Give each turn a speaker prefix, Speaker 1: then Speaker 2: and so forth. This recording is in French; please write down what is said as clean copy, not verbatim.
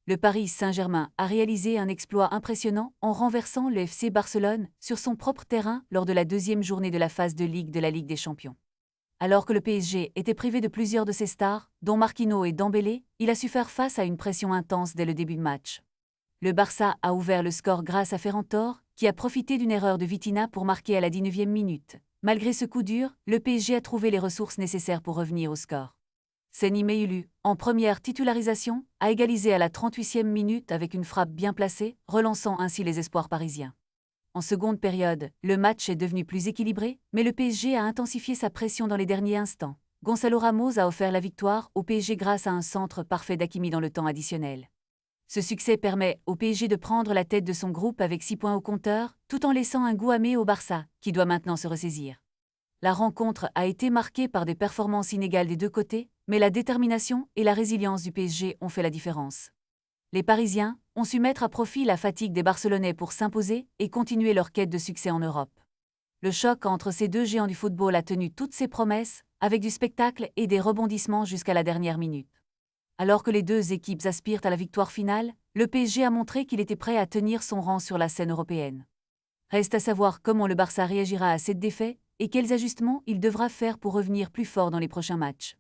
Speaker 1: Le Paris Saint-Germain a réalisé un exploit impressionnant en renversant le FC Barcelone sur son propre terrain lors de la deuxième journée de la phase de Ligue de la Ligue des Champions. Alors que le PSG était privé de plusieurs de ses stars, dont Marquinhos et Dembélé, il a su faire face à une pression intense dès le début de match. Le Barça a ouvert le score grâce à Ferran Torres, qui a profité d'une erreur de Vitinha pour marquer à la 19e minute. Malgré ce coup dur, le PSG a trouvé les ressources nécessaires pour revenir au score. Seny Mehulu, en première titularisation, a égalisé à la 38e minute avec une frappe bien placée, relançant ainsi les espoirs parisiens. En seconde période, le match est devenu plus équilibré, mais le PSG a intensifié sa pression dans les derniers instants. Gonzalo Ramos a offert la victoire au PSG grâce à un centre parfait d'Hakimi dans le temps additionnel. Ce succès permet au PSG de prendre la tête de son groupe avec 6 points au compteur, tout en laissant un goût amer au Barça, qui doit maintenant se ressaisir. La rencontre a été marquée par des performances inégales des deux côtés, mais la détermination et la résilience du PSG ont fait la différence. Les Parisiens ont su mettre à profit la fatigue des Barcelonais pour s'imposer et continuer leur quête de succès en Europe. Le choc entre ces deux géants du football a tenu toutes ses promesses, avec du spectacle et des rebondissements jusqu'à la dernière minute. Alors que les deux équipes aspirent à la victoire finale, le PSG a montré qu'il était prêt à tenir son rang sur la scène européenne. Reste à savoir comment le Barça réagira à cette défaite et quels ajustements il devra faire pour revenir plus fort dans les prochains matchs.